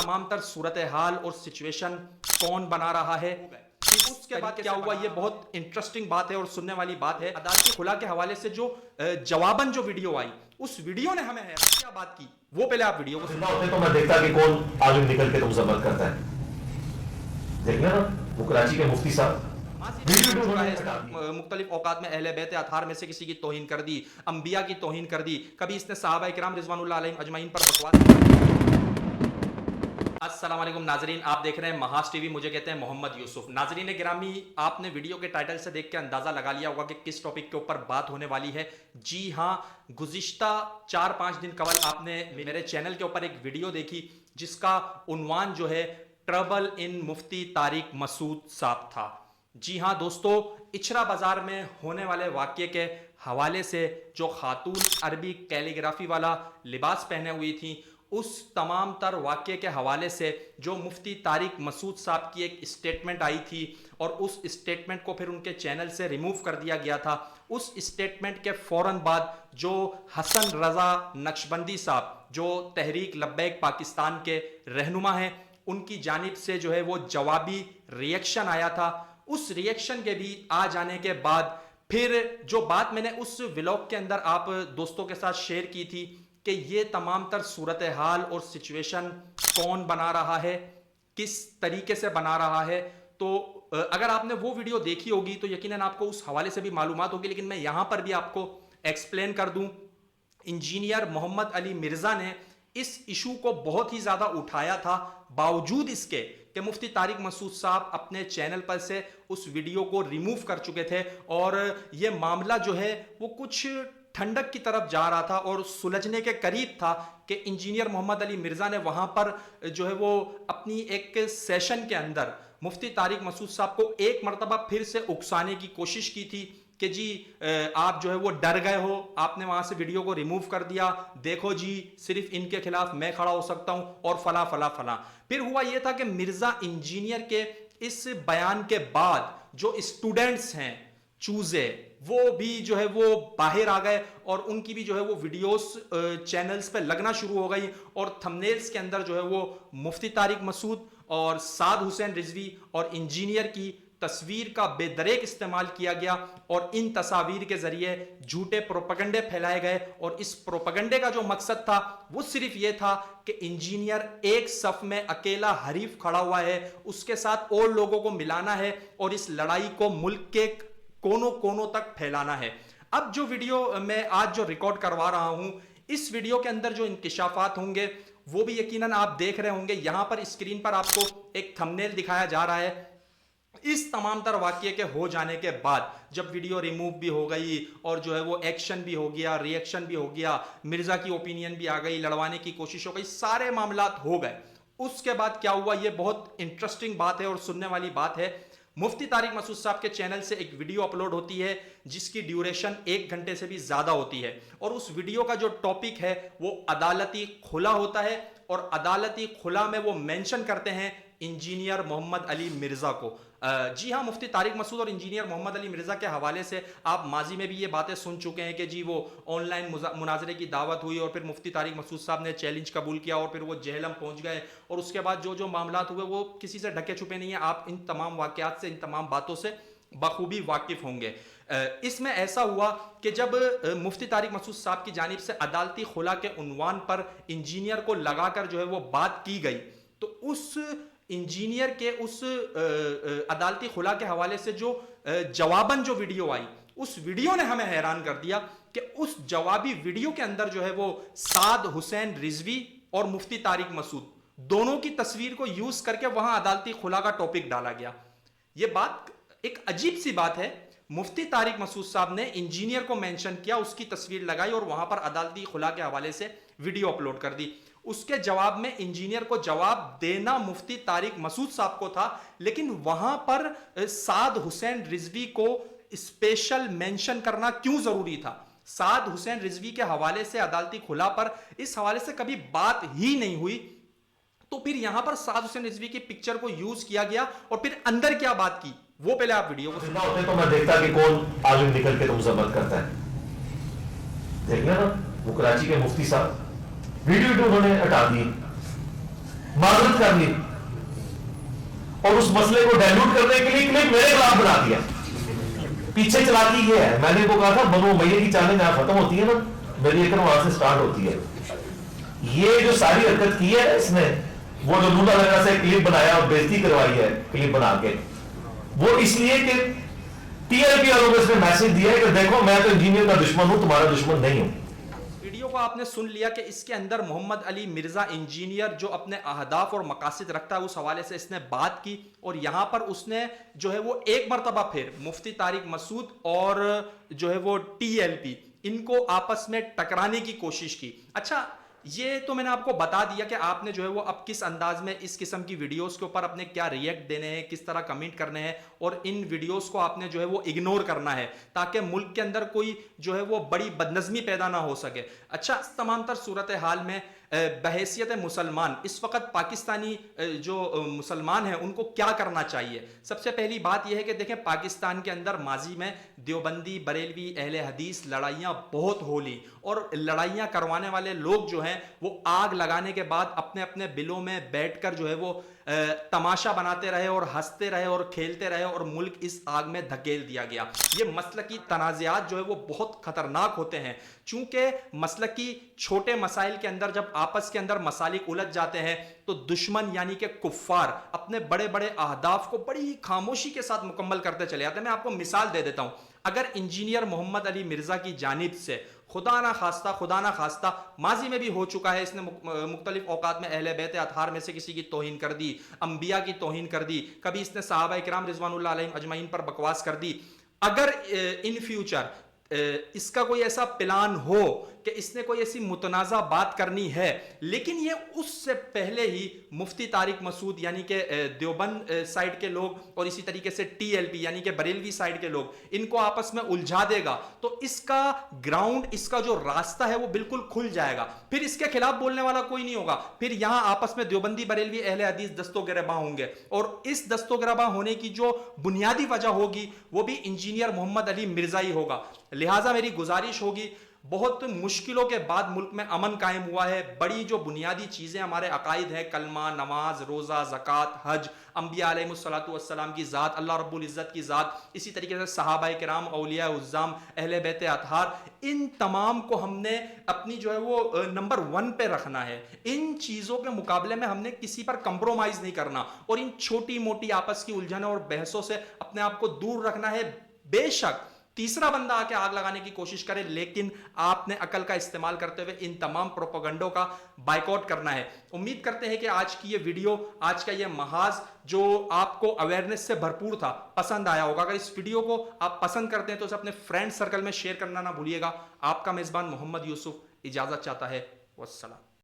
तमाम तर सूरत हाल और सिचुएशन कौन बना रहा है। उसके बाद क्या हुआ, ये बहुत इंटरेस्टिंग बात है और सुनने वाली बात है। अदालती खुला के हवाले से जो जवाबन जो वीडियो आई, उस वीडियो ने हमें है क्या बात की, वो पहले आप वीडियो को जिंदा होते तो मैं देखता कि कौन आगे निकल के तुमसे मत करता है। देख लेना वो कराची के मुफ्ती साहब मुख्तलिफ औकात में अहले बैत अतहार में से किसी की तौहीन कर दी, अंबिया की तौहीन कर दी, कभी इसने सहाबा इकराम रिजवानुल्लाह अलैहिम अजमईन पर बकवास। अस्सलाम वालेकुम नाजरीन, आप देख रहे हैं महाज टीवी, मुझे कहते हैं मोहम्मद यूसुफ। नाजरीन गिरामी, आपने वीडियो के टाइटल से देख के अंदाजा लगा लिया होगा कि किस टॉपिक के ऊपर बात होने वाली है। जी हाँ, गुज़िश्ता 4-5 दिन कबल आपने मेरे चैनल के ऊपर एक वीडियो देखी जिसका उन्वान जो है ट्रबल इन मुफ्ती तारिक मसूद साहब था। जी हाँ दोस्तों, इचरा बाजार में होने वाले वाक़ये के हवाले से जो खातून अरबी कैलीग्राफी वाला लिबास पहने हुई थी, उस तमाम तर वाक़ये के हवाले से जो मुफ्ती तारिक मसूद साहब की एक स्टेटमेंट आई थी और उस स्टेटमेंट को फिर उनके चैनल से रिमूव कर दिया गया था। उस स्टेटमेंट के फ़ौरन बाद जो हसन रज़ा नक्शबंदी साहब, जो तहरीक लब्बैक पाकिस्तान के रहनुमा हैं, उनकी जानिब से जो है वो जवाबी रिएक्शन आया था। उस रिएक्शन के भी आ जाने के बाद फिर जो बात मैंने उस व्लॉग के अंदर आप दोस्तों के साथ शेयर की थी कि ये तमाम तर सूरत हाल और सिचुएशन कौन बना रहा है, किस तरीके से बना रहा है, तो अगर आपने वो वीडियो देखी होगी तो यकीनन आपको उस हवाले से भी मालूमात होगी, लेकिन मैं यहाँ पर भी आपको एक्सप्लेन कर दूँ। इंजीनियर मोहम्मद अली मिर्ज़ा ने इस इशू को बहुत ही ज़्यादा उठाया था, बावजूद इसके कि मुफ्ती तारिक मसूद साहब अपने चैनल पर से उस वीडियो को रिमूव कर चुके थे और ये मामला जो है वो कुछ ठंडक की तरफ जा रहा था और सुलझने के करीब था कि इंजीनियर मोहम्मद अली मिर्ज़ा ने वहाँ पर जो है वो अपनी एक सेशन के अंदर मुफ्ती तारिक मसूद साहब को एक मरतबा फिर से उकसाने की कोशिश की थी कि जी आप जो है वो डर गए हो, आपने वहाँ से वीडियो को रिमूव कर दिया, देखो जी सिर्फ इनके खिलाफ मैं खड़ा हो सकता हूँ और फला फला फला। फिर हुआ ये था कि मिर्ज़ा इंजीनियर के इस बयान के बाद जो स्टूडेंट्स हैं चूजे, वो भी जो है वो बाहर आ गए और उनकी भी जो है वो वीडियोस चैनल्स पे लगना शुरू हो गई और थंबनेल्स के अंदर जो है वो मुफ्ती तारिक मसूद और साद हुसैन रिजवी और इंजीनियर की तस्वीर का बेदरेक इस्तेमाल किया गया और इन तस्वीर के जरिए झूठे प्रोपेगेंडे फैलाए गए। और इस प्रोपेगेंडे का जो मकसद था वो सिर्फ ये था कि इंजीनियर एक सफ में अकेला हरीफ खड़ा हुआ है, उसके साथ और लोगों को मिलाना है और इस लड़ाई को मुल्क के कोनों कोनों तक फैलाना है। अब जो वीडियो मैं आज जो रिकॉर्ड करवा रहा हूं, इस वीडियो के अंदर जो इंकिशाफात होंगे वो भी यकीनन आप देख रहे होंगे। यहां पर स्क्रीन पर आपको एक थंबनेल दिखाया जा रहा है। इस तमाम तर वाक़ये के हो जाने के बाद जब वीडियो रिमूव भी हो गई और जो है वो एक्शन भी हो गया, रिएक्शन भी हो गया, मिर्ज़ा की ओपिनियन भी आ गई, लड़वाने की कोशिश हो गई, सारे मामलात हो गए। उसके बाद क्या हुआ, ये बहुत इंटरेस्टिंग बात है और सुनने वाली बात है। मुफ्ती तारिक मसूद साहब के चैनल से एक वीडियो अपलोड होती है जिसकी ड्यूरेशन 1 घंटे से भी ज़्यादा होती है और उस वीडियो का जो टॉपिक है वो अदालती खुला होता है और अदालती खुला में वो मेंशन करते हैं इंजीनियर मोहम्मद अली मिर्ज़ा को। जी हाँ, मुफ्ती तारिक मसूद और इंजीनियर मोहम्मद अली मिर्ज़ा के हवाले से आप माजी में भी ये बातें सुन चुके हैं कि जी वो ऑनलाइन मुनाजरे की दावत हुई और फिर मुफ्ती तारिक मसूद साहब ने चैलेंज कबूल किया और फिर वो जहलम पहुंच गए और उसके बाद जो जो मामलात हुए वो किसी से ढके छुपे नहीं है। आप इन तमाम वाक़यात से, इन तमाम बातों से बखूबी वाकिफ होंगे। इसमें ऐसा हुआ कि जब मुफ्ती तारिक मसूद साहब की जानिब से अदालती खुला के उन्वान पर इंजीनियर को लगाकर जो है वो बात की गई, तो उस इंजीनियर के उस अदालती खुला के हवाले से जो जवाबन जो वीडियो आई, उस वीडियो ने हमें हैरान कर दिया कि उस जवाबी वीडियो के अंदर जो है वो साद हुसैन रिजवी और मुफ्ती तारिक मसूद दोनों की तस्वीर को यूज करके वहां अदालती खुला का टॉपिक डाला गया। ये बात एक अजीब सी बात है। मुफ्ती तारिक मसूद साहब ने इंजीनियर को मेंशन किया, उसकी तस्वीर लगाई और वहां पर अदालती खुला के हवाले से वीडियो अपलोड कर दी। उसके जवाब में इंजीनियर को जवाब देना मुफ्ती तारिक मसूद साहब को था, लेकिन वहां पर साद हुसैन रिजवी को स्पेशल मेंशन करना क्यों जरूरी था? साद हुसैन रिजवी के हवाले से अदालती खुला पर इस हवाले से कभी बात ही नहीं हुई, तो फिर यहां पर साद हुसैन रिजवी की पिक्चर को यूज किया गया और फिर अंदर क्या बात की वो पहले आप वीडियो को जिंदा होते तो मैं देखता कि कौन आगे निकल के तुमसे मत करता है। देख लेना वो कराची के मुफ्ती साहब वीडियो उन्होंने हटा दी। معذرت کر لی اور اس مسئلے کو ڈائلوٹ کرنے کے لیے کلپ میرے خلاف بنا دیا. پیچھے چلاتی یہ ہے. میں نے کو کہا تھا بنو امیہ کی چالیں جہاں ختم ہوتی ہے نا میری ایک وہاں سے سٹارٹ ہوتی ہے. یہ جو ساری حرکت کی ہے اس نے, وہ جو لولا لگا سے کلپ بنایا اور بےزتی کروائی ہے کلپ بنا کے, وہ اس لیے کہ ٹی ایل پی والوں کو اس نے میسج دیا ہے کہ دیکھو میں تو انجینئر کا دشمن ہوں, تمہارا دشمن نہیں ہوں. ویڈیو کو آپ نے سن لیا کہ اس کے اندر محمد علی مرزا انجینئر جو اپنے اہداف اور مقاصد رکھتا ہے اس حوالے سے اس نے بات کی, اور یہاں پر اس نے جو ہے وہ ایک مرتبہ پھر مفتی طارق مسعود اور جو ہے وہ ٹی ایل پی ان کو آپس میں ٹکرانے کی کوشش کی. اچھا یہ تو میں نے آپ کو بتا دیا کہ آپ نے جو ہے وہ اب کس انداز میں اس قسم کی ویڈیوز کے اوپر اپنے کیا ریئیکٹ دینے ہیں, کس طرح کمنٹ کرنے ہیں, اور ان ویڈیوز کو آپ نے جو ہے وہ اگنور کرنا ہے تاکہ ملک کے اندر کوئی جو ہے وہ بڑی بدنظمی پیدا نہ ہو سکے. اچھا اس تمام تر صورتحال میں بحیثیت مسلمان اس وقت پاکستانی جو مسلمان ہیں ان کو کیا کرنا چاہیے؟ سب سے پہلی بات یہ ہے کہ دیکھیں پاکستان کے اندر ماضی میں دیوبندی, بریلوی, اہل حدیث لڑائیاں بہت ہو لی, اور لڑائیاں کروانے والے لوگ جو ہیں وہ آگ لگانے کے بعد اپنے اپنے بلوں میں بیٹھ کر جو ہے وہ تماشا بناتے رہے اور ہنستے رہے اور کھیلتے رہے اور ملک اس آگ میں دھکیل دیا گیا. یہ مسلکی تنازعات جو ہے وہ بہت خطرناک ہوتے ہیں, چونکہ مسلکی چھوٹے مسائل کے اندر جب آپس کے اندر مسالک الجھ جاتے ہیں تو دشمن یعنی کہ کفار اپنے بڑے بڑے اہداف کو بڑی خاموشی کے ساتھ مکمل کرتے چلے جاتے ہیں. میں آپ کو مثال دے دیتا ہوں. اگر انجینئر محمد علی مرزا کی جانب سے خدا نہ خواستہ ماضی میں بھی ہو چکا ہے, اس نے مختلف اوقات میں اہل بیت اطہار میں سے کسی کی توہین کر دی, انبیاء کی توہین کر دی, کبھی اس نے صحابہ کرام رضوان اللہ علیہم اجمعین پر بکواس کر دی. اگر ان فیوچر اس کا کوئی ایسا پلان ہو کہ اس نے کوئی ایسی متنازع بات کرنی ہے, لیکن یہ اس سے پہلے ہی مفتی طارق مسعود یعنی کہ دیوبند سائیڈ کے لوگ اور اسی طریقے سے ٹی ایل پی یعنی کہ بریلوی سائیڈ کے لوگ ان کو آپس میں الجھا دے گا تو اس کا گراؤنڈ, اس کا جو راستہ ہے وہ بالکل کھل جائے گا. پھر اس کے خلاف بولنے والا کوئی نہیں ہوگا. پھر یہاں آپس میں دیوبندی, بریلوی, اہل حدیث دست و گریباں ہوں گے, اور اس دست و گریباں ہونے کی جو بنیادی وجہ ہوگی وہ بھی انجینئر محمد علی مرزا ہی ہوگا. لہٰذا میری گزارش ہوگی, بہت مشکلوں کے بعد ملک میں امن قائم ہوا ہے. بڑی جو بنیادی چیزیں ہمارے عقائد ہیں, کلمہ, نماز, روزہ, زکوٰۃ, حج, انبیاء علیہ الصلوۃ والسلام کی ذات, اللہ رب العزت کی ذات, اسی طریقے سے صحابہ کرام, اولیاء عظام, اہل بیت اطہار, ان تمام کو ہم نے اپنی جو ہے وہ نمبر 1 پہ رکھنا ہے. ان چیزوں کے مقابلے میں ہم نے کسی پر کمپرومائز نہیں کرنا, اور ان چھوٹی موٹی آپس کی الجھنوں اور بحثوں سے اپنے آپ کو دور رکھنا ہے. بے شک تیسرا بندہ آ کے آگ لگانے کی کوشش کرے, لیکن آپ نے عقل کا استعمال کرتے ہوئے ان تمام پروپیگنڈوں کا بائیکاٹ کرنا ہے. امید کرتے ہیں کہ آج کی یہ ویڈیو, آج کا یہ محاذ جو آپ کو اویئرنس سے بھرپور تھا, پسند آیا ہوگا. اگر اس ویڈیو کو آپ پسند کرتے ہیں تو اسے اپنے فرینڈ سرکل میں شیئر کرنا نہ بھولیے گا. آپ کا میزبان محمد یوسف اجازت چاہتا ہے. والسلام.